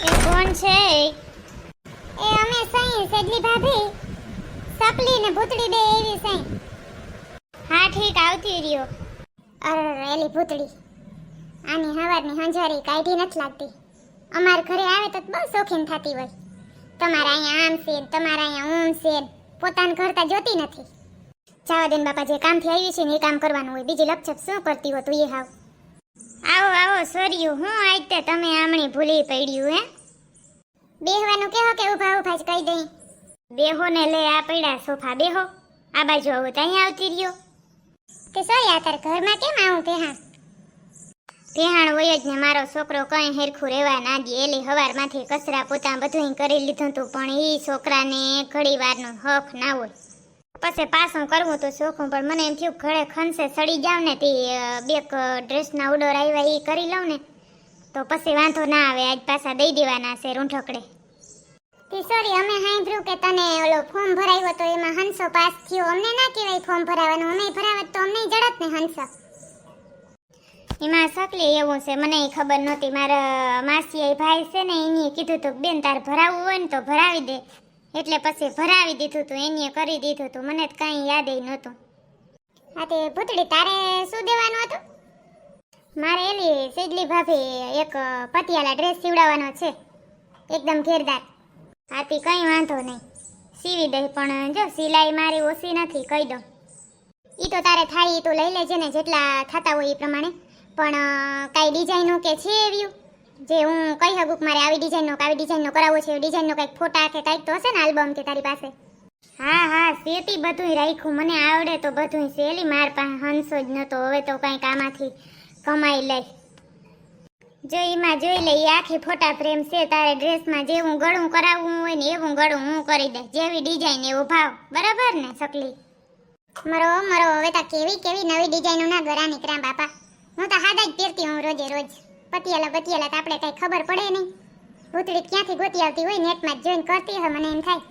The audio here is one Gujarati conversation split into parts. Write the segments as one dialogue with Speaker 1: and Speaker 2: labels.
Speaker 1: એ કોણ છે? એ અમે સઈ સેજલી ભાભી, સપલી ને ભૂતડી બે એવી સઈ. હા ઠીક, આવતી રહ્યો. અરે એલી ભૂતડી, આની હવારની હંજારી કાઢી નથી લાગતી. અમાર ઘરે આવે તો બહુ શોખીન થતી હોય. તમારા અહીંયા આમ છે, તમારા અહીંયા ઊમ છે, પોતાનું ઘર તા જોતી નથી. જાવા દેન બાપા, જે કામથી આવી છે ને એ કામ કરવાનું હોય, બીજી લપછપ શું કરતી હો તું એ હાવ. આવો આવો સોર્યું, હું આજ તે તમે આમણી ભૂલી પડ્યું હે. બેહવાનું કેહો કે ઊભા ઊભા જ કહી દઈ. બેહો ને લે આ પડ્યા સોફા, બેહો. આ બાજુ આવો તો અહીંયા આવતી રહ્યો. તે સોયા તાર ઘરમાં કેમ આવું પેહાણ? પેહાણ હોય જ ને, મારો છોકરો કઈ હેરખું રહેવા ના દે. એલી હવારમાંથી કચરા પોતા બધું કરી લીધું તું, પણ ઈ છોકરાને ઘડી વારનો હક ના હોય. પછી પાછું કરવું તો શોખું, પણ મને એમ થયું ઘરે ખનસે સડી જાવ ને તે બેક ડ્રેસના ઓર્ડર આવ્યા એ કરી લઉં ને તો પછી વાંધો ના આવે. આજ પાછા દઈ દેવાના છે રૂંઢકડે. તે સોરી, અમે સાંભળ્યું કે તને ઓલો ફોર્મ ભરાયો તો એમાં હંસો પાસ થયો. અમને ના કહેવાય ફોર્મ ભરાવાનું, અમે ભરાવત તો અમને જડત ને હંસો. એમાં સકલી એવું છે, મને ખબર નહોતી. મારા માસી ભાઈ છે ને એને કીધું તું બેન તાર ભરાવવું હોય ને તો ભરાવી દે, એટલે પછી ભરાવી દીધું તું, એને કરી દીધું તું. મને જ કાંઈ યાદ નહોતું. હા તે ભૂતડી, તારે શું દેવાનું હતું? મારે એલી સેજલી ભાભી એક પટિયાલા ડ્રેસ સીવડાવવાનો છે, એકદમ ઘેરદાર. હાથી કંઈ વાંધો નહીં, સીવી દે. પણ જો સિલાઈ મારી ઓછી નથી, કહી દઉં. એ તો તારે થાય એ તું લઈ લેજે ને, જેટલા થતા હોય એ પ્રમાણે. પણ કાંઈ ડિઝાઇનનું કે છે એવ્યું જે હું કહી શકું કે મારે આવી ડિઝાઇનનો કરાવવો છે, ડિઝાઇનનો કંઈક ફોટા કે કંઈક તો હશે ને આલ્બમ કે તારી પાસે? હા હા, સેતી બધુંય રાખ્યું, મને આવડે તો બધુંય છે. એલી માર પાસે હંસો જ નહોતો, હવે તો કંઈક આમાંથી કમાઈ લઈ. જો એમાં જોઈ લે, એ આખી ફોટા ફ્રેમ છે. તારે ડ્રેસમાં જેવું ગળું કરાવવું હોય ને એવું ગળું હું કરી દે, જેવી ડિઝાઇન એવો ભાવ. બરાબર ને સકલી? મરો હવે તા કેવી નવી ડિઝાઇનો ના ગરા નીકળ્યા બાપા. હું તો હાદા જ પહેરતી હું રોજે રોજ. પટિયાલા તો આપણે કઈ ખબર પડે નહીં. ભૂતળી ક્યાંથી ગોતી આવતી હોય, નેટમાં જ જોઈન કરતી હોય. મને એમ થાય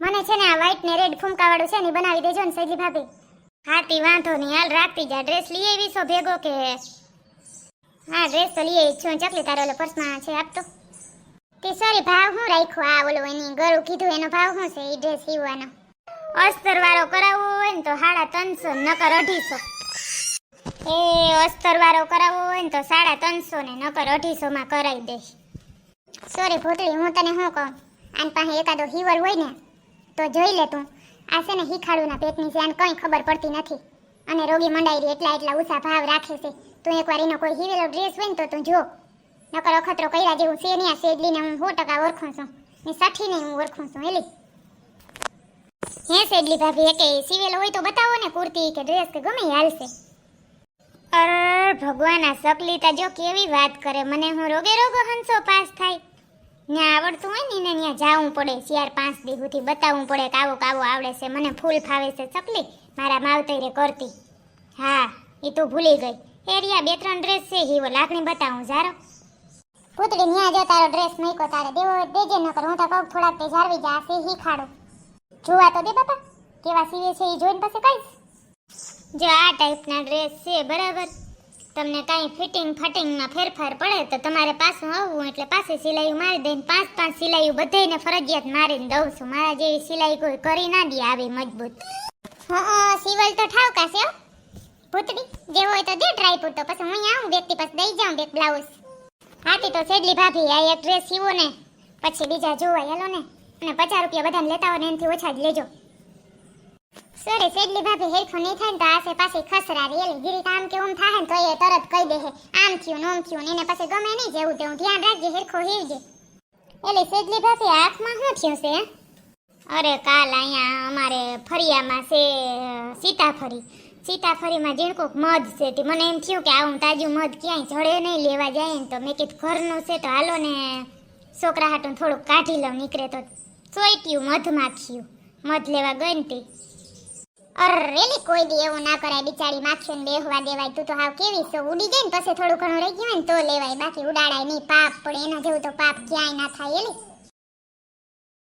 Speaker 1: મને છે ને આ વ્હાઈટ ને રેડ ફૂમકાવાળું છે ને બનાવી દેજો ને સૈલી ભાભી. હાથી વાંધો નહીં, હાલ રાખતી જા. ડ્રેસ લઈ આવી છો ભેગો કે? હા ડ્રેસ તો લઈ આવી છું. ચકલી તારો ઓલો પર્સમાં છે આપતો. તે સોરી, ભાવ હું રાખ્યો? આ ઓલો એની ગળું કીધું એનો ભાવ શું છે? એ ડ્રેસ સીવવાનો અસ્તર વાળો કરાવવો હોય ને તો 350, નકર 250. એ અસ્તર વાળો કરાવવો હોય ને તો 350 ને નકર 250 માં કરાવી દઈશ. સોરી ભૂતળી, હું તને શું કહું, આન પાસે એકાદો હિવર હોય ને તો જોઈ લે તું. આ છે ને હિખાડુના પેટની છે, આને કંઈ ખબર પડતી નથી અને રોગી મંડાઈ એટલા ઊંચા ભાવ રાખે છે. તું એકવાર એનો કોઈ હિવેલો ડ્રેસ હોય ને તો તું જો, નકર અખતરો કર્યા જેવું છે નહીં. આ સેજલીને હું 100% ઓળખું છું ને 60 ને હું ઓળખું છું. એલી હે સેજલી ભાભી, એકે સીવેલો હોય તો બતાવો ને, કુર્તી કે ડ્રેસ કે ગમે હાલશે. અરે ભગવાન, આ સકલીતા જો કેવી વાત કરે. મને હું રોગે રોગો હંસો પાસ થાય. ત્યાં આવડતું હોય ને ત્યાં જાવું પડે, 4-5 દી સુધી બતાવવું પડે કે આવો આવડે છે. મને ફૂલ ફાવે છે સકલી, મારા માવતરે કરતી. હા એ તું ભૂલી ગઈ. એરિયા 2-3 ડ્રેસ છે, હીવો લાકડી બતાવું જારો. પુતળી ન્યા જો તારો ડ્રેસ મેકો, તારે દેવો દેજે, નકર હું તો કહું થોડાક તે જાળવી જા. છે હીખાડો જોવા તો દે બાપા, કેવા સીવે છે એ જોઈને પછી કહીશ. જો આ ટાઈપના ડ્રેસ છે, બરાબર. તમને કાંઈ ફિટિંગમાં ફેરફાર પડે તો તમારે પાછું આવવું, એટલે પાછી સિલાઈ મારી દઈને 5-5 સિલાઈઓ બધાને ફરજિયાત મારીને દઉં છું. મારા જેવી સિલાઈ કોઈ કરી ના દે આવી મજબૂત. હા સિવલ તો ઠાવકા છે ભૂતડી, જે હોય તો દે ટ્રાય પૂર. તો પછી હું આવું વ્યક્તિ પાસે દઈ જાઉં બે બ્લાઉઝ. હાથી તો સેજલી ભાભી, આ એક ડ્રેસ સીવો ને પછી બીજા જોવાય. હેલો ને, અને 50 રૂપિયા બધાને લેતા હોય ને એનાથી ઓછા જ લેજો. સોરી સેજલી ભાભી, હેરખું નહીં થાય ને તો આસે પાછી ખસરા રેલી ગીરી આમ કે ઓમ થાય ને તો એ તરત કહી દે આમ થયું ને ઓમ થયું ને, એને પછી ગમે નહીં જેવું તેવું. ધ્યાન રાખજે, હેરખો હેરજે. એટલે સેજલી ભાભી આંખમાં શું થયું છે? અરે કાલ અહીંયા અમારે ફરિયામાં છે સીતાફળીમાં ઝીણકુક મધ છે. તે મને એમ થયું કે આવું તાજું મધ ક્યાંય જડે નહીં, લેવા જાય ને તો મેં કીધું ઘરનું છે તો હાલો ને છોકરા હાટું થોડુંક કાઢી લઉં. નીકળે તો ચોઈટ્યું મધમાં થયું. મધ લેવા ગઈ ને તે અરેલી કોઈ દી એવું ના કરાય, બિચારી માખીને બેહવા દેવાય. તું તો હાવ કેવી છો, ઉડી જાય ને પછી થોડું ઘણું રહી ગયું હોય ને તો લેવાય, બાકી ઉડાડાય નહીં. પાપ પડે, એના જેવું તો પાપ ક્યાંય ના થાય. એલી